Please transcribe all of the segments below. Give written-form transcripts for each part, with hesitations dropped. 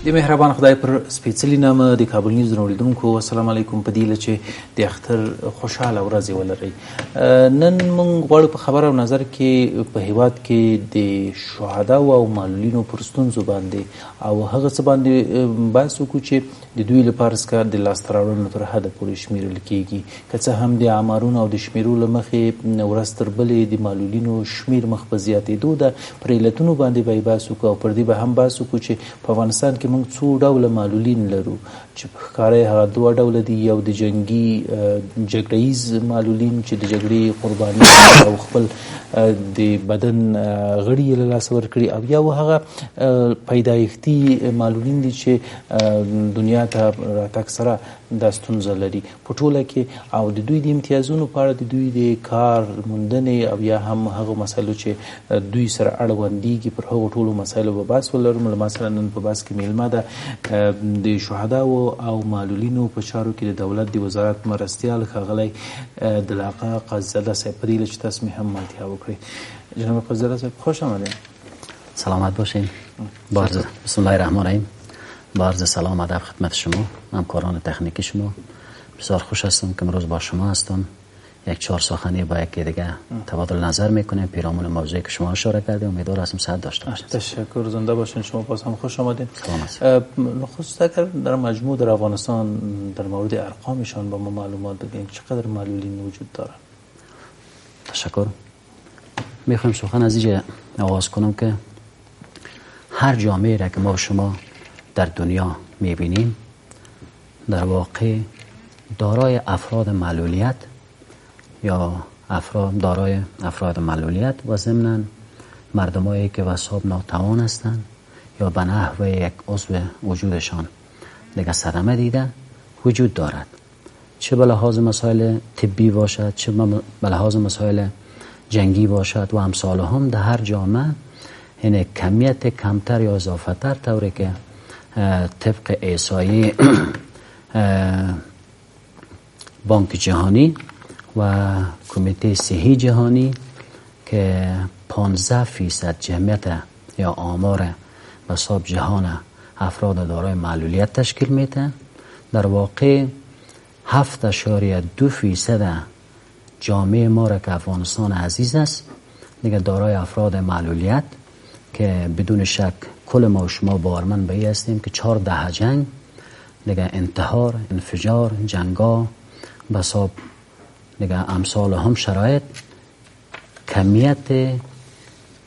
د مهربان خدای پر سپېڅلي نامه د کابل نیوز اوریدونکو السلام علیکم. په دې له چې د اختر خوشحاله ورځ ولرئ. نن موږ غواړو په خبر او نظر کې په هیواد کې د شهداو او معلولینو پر ستونزو باندې او هغه څه باندې بحث وکړو چې د دوی لپاره څخه د لاسته راوړنو تر حده پورې شمیرل کیږي. که څه هم د اعمارونو او د شمیرو له مخې ورځ تر بلې د معلولینو شمیر مخ په زیاتېدو ده. پر علتونو باندې به بحث وکړو او پر دې به هم بحث وکړو چې په افغانستان کې موږ څو ډوله معلولین لرو چې په ښکاره هغه دوه ډوله دي. یو د جنگي جګړهیز معلولین چې د جګړې قرباني او خپل د بدن غړي یې له لاسه ورکړي، او یو هغه پیدایښتي معلولین دي چې دنیا ته راتګ سره دا ستونزه لري په ټوله کې. او د دوی د امتیازونو په اړه د دوی د کار موندنې او یا هم هغو مسایلو چې دوی سره اړوندېږي پر هغو ټولو مسایلو به بحث ولرو. له ما سره نن په بحث کې میلمه ده د شهداو او معلولینو په چارو کې د دولت د وزارت مرستیال ښاغلی دلاقه قاضزاده صاحب. په دې چې تاسو مې هم ملتیا وکړئ. جناب قاضزاده صاحب خوش آمدید. سلامت باشین. بسم الله الرحمن الرحیم. با عرض سلام ادب خدمت شما همکاران تکنیکی شما. بسیار خوش هستم که امروز با شما هستم. یک 4 سخنی با یکی دیگه تبادل نظر میکنیم پیرامون موضوعی که شما اشاره کردید. امیدوار هستم صحت داشته باشید. تشکر. زنده باشین. شما باز هم خوش آمدید. نخست اگر در مجموع در افغانستان در مورد ارقامشان با ما معلومات بدین چقدر معلولین وجود دارن؟ تشکر. میخوایم سخن از اینجا آغاز کنم که هر جامعه را که ما شما در دنیا میبینیم در واقع دارای افراد معلولیت یا دارای افراد معلولیت و ضمناً مردمایی که وساب ناتوان هستند یا به نحو یک عضو وجودشان دیگه صدمه دیده وجود دارد، چه به لحاظ مسائل طبی باشد چه به لحاظ مسائل جنگی باشد و امثال هم. در هر جامعه این کمیت کمتر یا اضافه تر طوری که طبق احصایی بانک جهانی و کمیته صحی جهانی که 15% جمعیت یا آمار بساب جهان افراد دارای معلولیت تشکیل میده، در واقع 7.2% جامعه ما را که افغانستان عزیز است دیگه دارای افراد معلولیت که بدون شک کل ما و شما باورمند به این هستیم که 4 دهه جنگ دیگه انتحار، انفجار، جنگا بساب دیگه امثال هم شرایط کمیت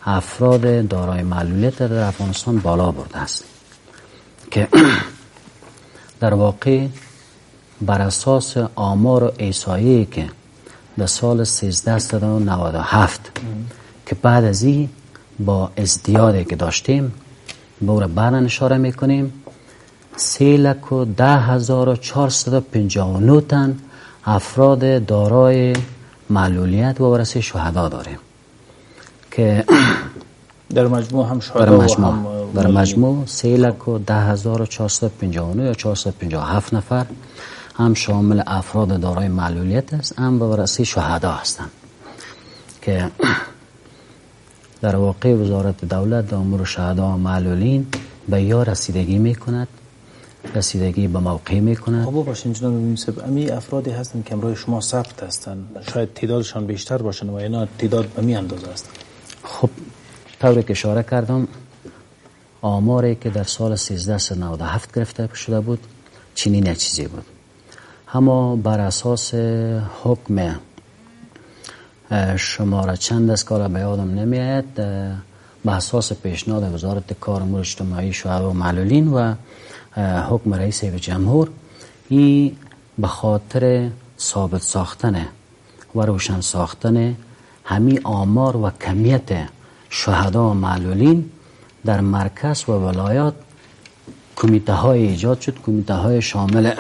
افراد دارای معلولیت در افغانستان بالا برده است که در واقع بر اساس آمار و احصایه‌ای که در سال 1397 که بعد از این با ازدیادی که داشتیم بور بعدن اشاره میکنیم 310,459 تن افراد دارای معلولیت و ورثه شهدا داریم که در مجموع هم شهدا در مجموع 310,459 یا 457 نفر هم شامل افراد دارای معلولیت است هم به ورثه شهدا هستند که در واقع وزارت دولت در امور شهدا و معلولین به یا رسیدگی میکند، رسیدگی به موقع میکند. خب باشین جناب میونسب، امی افرادی هستن که امروز شما ثبت هستن، شاید تعدادشان بیشتر باشن و اینا تعداد به می اندازه است. خب طوری که اشاره کردم آماری که در سال 1397 گرفته شده بود چنین چیزی بود، اما بر اساس حکم شماره چند است که به یادم نمیاد به اساس پیشنهاد وزارت کار امور اجتماعی شهدا و معلولین و حکم رئیس جمهور این به خاطر ثابت ساختن و روشن ساختن همین آمار و کمیت شهدا و معلولین در مرکز و ولایات کمیته های ایجاد شد. کمیته های شامل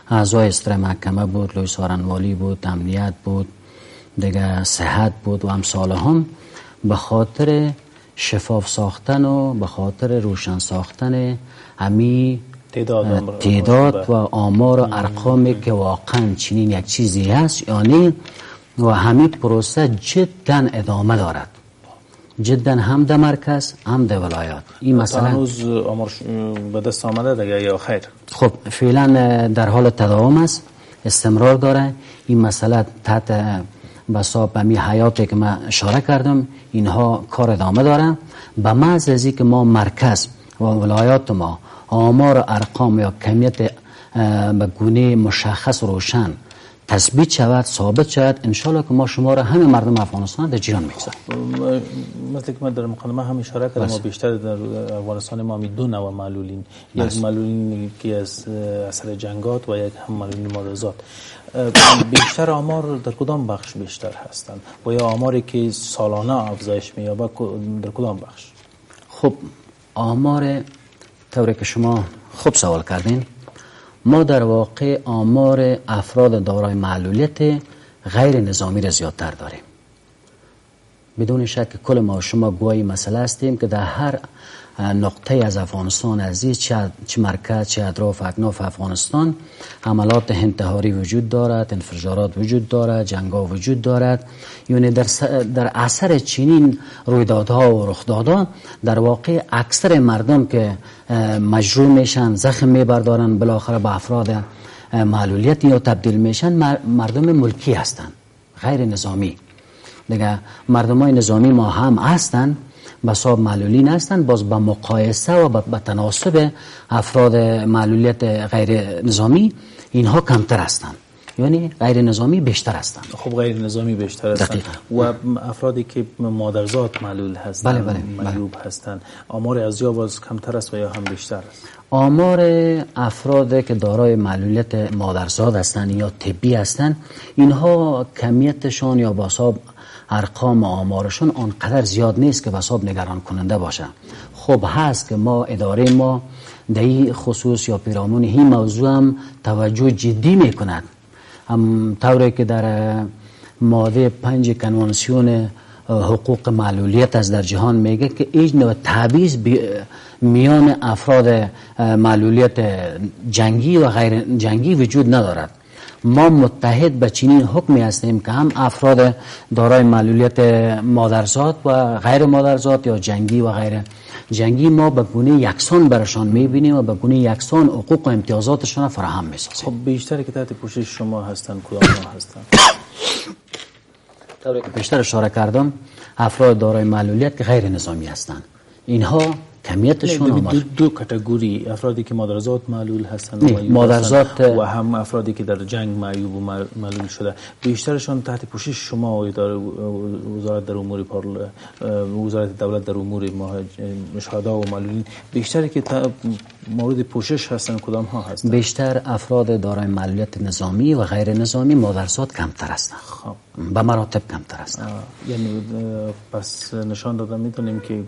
اعضای استر محکمه بود، لوی سارنوالی بود، امنیت بود، دیگه صحت بود و امثال هم به خاطر شفاف ساختن و به خاطر روشن ساختن همین تعداد و آمار و ارقامی که واقعا چنین یک چیزی هست یعنی و همین پروسه جدا ادامه دارد جدا هم در مرکز هم در ولایات. این مثلا هنوز آمار به دست آمده دیگه یا خیر؟ خب فعلا در حال تداوم است، استمرار داره. این مسئله تحت بساب می حیاتی که من اشاره کردم اینها کار ادامه داره. به محض از اینکه ما مرکز و ولایات ما آمار و ارقام یا کمیت به گونه مشخص روشن تثبیت شود، ثابت شود، انشالله که ما شما را همه مردم افغانستان در جیران میگذاریم. مثل که من در مقدمه هم اشاره کردم ما بیشتر در افغانستان ما می دو نوع معلولین، یک معلولین که از اثر جنگات و یک هم معلولین مادرزاد. بیشتر آمار در کدام بخش بیشتر هستند و یا آماری که سالانه افزایش می‌یابد در کدام بخش؟ خب آمار طوری که شما خوب سوال کردین، ما در واقع آمار افراد دارای معلولیت غیر نظامی را زیادتر داریم. بدون شک کل ما شما گواهی مسئله هستیم که در هر نقطه از افغانستان عزیز، چه مرکز چه اطراف اکناف افغانستان، حملات انتحاری وجود دارد، انفجارات وجود دارد، جنگ‌ها وجود دارد. یعنی در اثر چنین رویدادها و رخدادها در واقع اکثر مردم که مجروح میشن، زخم میبردارن، بالاخره به افراد معلولیت یا تبدیل میشن، مردم ملکی هستند، غیر نظامی. دیگه مردمای نظامی ما هم هستند، بساب معلولین هستند، باز با مقایسه و با تناسب افراد معلولیت غیر نظامی اینها کمتر هستند، یعنی غیر نظامی بیشتر هستند. خب غیر نظامی بیشتر هستند و افرادی که مادرزاد معلول هستند، معیوب هستند، آمار از یا باز کمتر است و یا هم بیشتر است؟ آمار افراد که دارای معلولیت مادرزاد هستند یا طبی هستند، اینها کمیتشان یا بساب ارقام آمارشون آنقدر زیاد نیست که بساب نگران کننده باشه. خب هست که ما اداره ما در این خصوص یا پیرامون این موضوع هم توجه جدی میکند، هم طوری که در ماده 5 کنوانسیون حقوق معلولیت از در جهان میگه که هیچ نوع تبعیض میان افراد معلولیت جنگی و غیر جنگی وجود ندارد. ما متحد به چنین حکمی هستیم که هم افراد دارای معلولیت مادرزاد و غیر مادرزاد یا جنگی و غیر جنگی ما به گونه یکسان برشان میبینیم و به گونه یکسان حقوق و امتیازاتشان فراهم میسازیم. خب بیشتر که تحت پوشش شما هستند کدام ها هستند؟ طوری که بیشتر اشاره کردم افراد دارای معلولیت که غیر نظامی هستند، اینها کمیتشون دو کاتگوری، افرادی که مادرزاد معلول هستند مادرزاد و هم افرادی که در جنگ معیوب و معلول شده، بیشترشون تحت پوشش شما و اداره وزارت در امور وزارت دولت در امور شهدا و معلولین بیشتری که مورد پوشش هستند کدام ها هستند؟ بیشتر افراد دارای معلولیت نظامی و غیر نظامی مادرزاد کمتر هستند. خب به مراتب کمتر هستند. یعنی پس نشان داده میتونیم که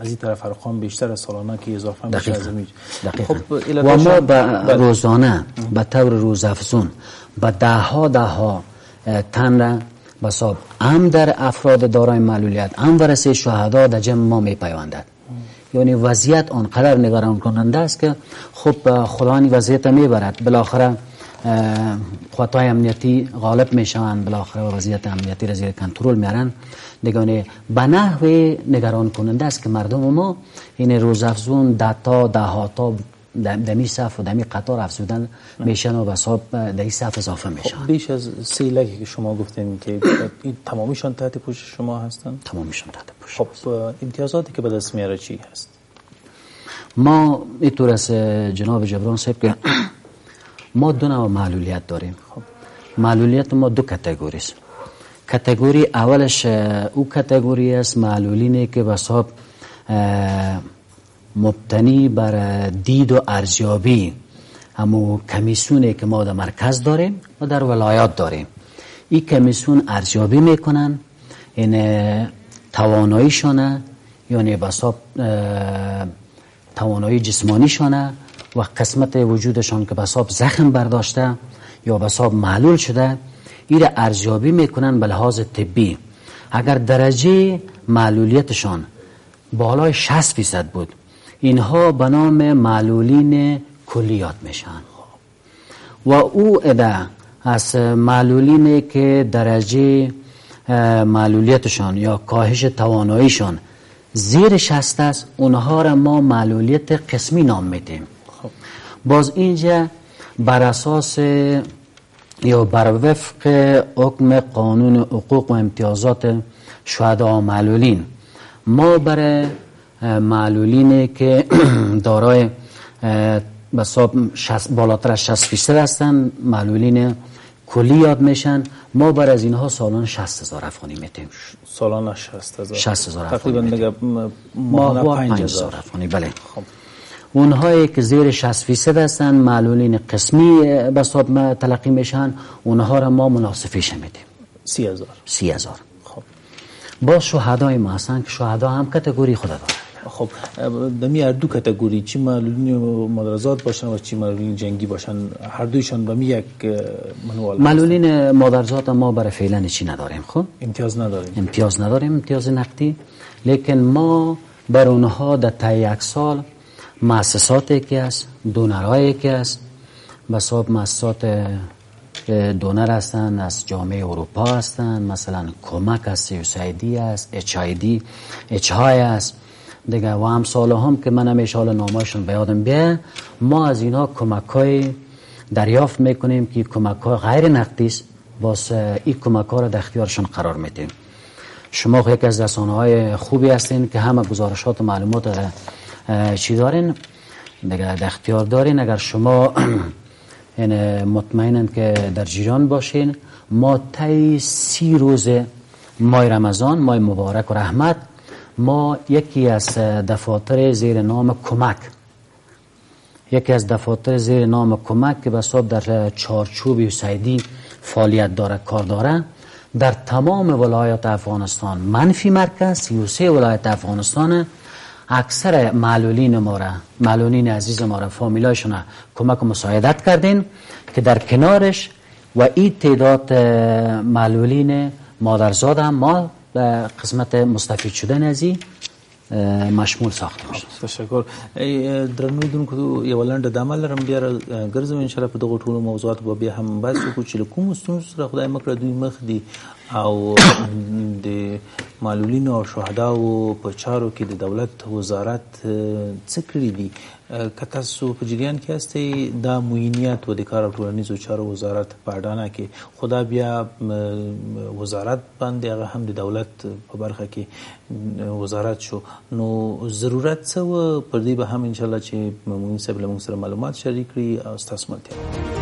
از این طرف ارقام بیشتر از سالانه که اضافه میشه از این. خب و ما به روزانه به طور روزافزون به ده ها تن را بساب هم در افراد دارای معلولیت هم ورثه شهدا در جمع ما میپیوندد. یعنی وضعیت آنقدر نگران کننده است که خب خدایی وضعیت میبرد، بالاخره قوت‌های امنیتی غالب میشوند، بالاخره وضعیت امنیتی را زیر کنترل میارن. دیگه به نحوی نگران کننده است که مردم ما این روزافزون ده تا دمی صف و دمی قطار افزودن میشن و بساب در این صف اضافه میشن. بیش از 3 لک که شما گفتین که این تمامیشان تحت پوشش شما هستند؟ تمامیشان تحت پوشش. خب امتیازاتی که به دست میاره چی هست؟ ما اینطور از جناب جبران صاحب که ما دو نوع معلولیت داریم. خب معلولیت ما دو کاتگوری است. کاتگوری اولش او کاتگوری است معلولینی که بساب مبتنی بر دید و ارزیابی همو کمیسیونی که ما در مرکز داریم و در ولایات داریم. این کمیسیون ارزیابی میکنن این تواناییشونه، یعنی بساب توانایی جسمانیشونه و قسمت وجودشان که بساب زخم برداشته یا بساب معلول شده، این ارزیابی میکنن به لحاظ طبی. اگر درجه معلولیتشان بالای 60% بود، اینها به نام معلولین کلیات میشن. و او اده از معلولینی که درجه معلولیتشان یا کاهش تواناییشان زیر 60 است، اونها را ما معلولیت قسمی نام میدیم. باز اینجا بر اساس یا بر وفق حکم قانون حقوق و امتیازات شهدا و معلولین، ما برای معلولینی که دارای بالاتر از 60% هستن، معلولین کلی یاد میشن، ما بر از اینها سالانه 60,000 افغانی میتیم. سالانه 60,000 افغانی تقریبا ماهوار 5,000 افغانی. بله. خب اونهایی که زیر 60% هستن، معلولین قسمی به حساب تلقی میشن، اونها را ما مناسفیش میدیم 30,000. خب با شهدای ما هستن که شهدا هم کاتگوری خود داره. خب دمی هر دو کاتگوری، چی معلولین مادرزاد باشن و چی معلولین جنگی باشن، هر دویشان به یک منوال. معلولین مادرزاد ما برای فعلا چی نداریم. خب امتیاز نداریم، امتیاز نقدی، لیکن ما بر اونها در طی یک سال مؤسساتی که است، دونرهایی که است، بساب مؤسسات دونر هستند از جامعه اروپا هستند، مثلا کمک است، USAID است، HI است دیگه و همساله هم که من همیشه حال نامه‌شون به یادم بیه، ما از اینها کمک‌های دریافت میکنیم که کمک‌های غیر نقدی است، واسه این کمک‌ها را در اختیارشون قرار میدیم. شما یک از رسانه‌های خوبی هستین که همه گزارشات و معلومات چی دارین دیگه در اختیار دارین. اگر شما یعنی مطمئنن که در جریان باشین، ما طی 30 روز ماه رمضان، ماه مبارک و رحمت، ما یکی از دفاتر زیر نام کمک که به حساب در چارچوب USAID فعالیت داره، کار داره، در تمام ولایات افغانستان منفی مرکز 33 ولایت افغانستان اکثر معلولین عزیز ما را فامیلایشون کمک و مساعدت کردین که در کنارش و این تعداد معلولین مادرزاد هم ما به قسمت مستفید شدن از این مشمول ساخته میشه. تشکر. درنو دونکو یو لاند د عمل رم بیا ګرځم ان شاء الله په دغه ټولو موضوعات به بیا هم بحث وکړو چې کوم ستونزو سره خدای مکړه دوی مخ دي او د معلولین او شهداو په چارو کې د دولت وزارت څه کړی دي. که تاسو په جریان کې هستئ دا معینیت و د کار او ټولنیزو چارو وزارت په اډانه کې خدا بیا وزارت باندې هغه هم د دولت په برخه کې وزارت شو، نو ضرورت څه و پر دې به هم ان شاء الله چې موږ سره معلومات شریک کړي او تاسو ملتیا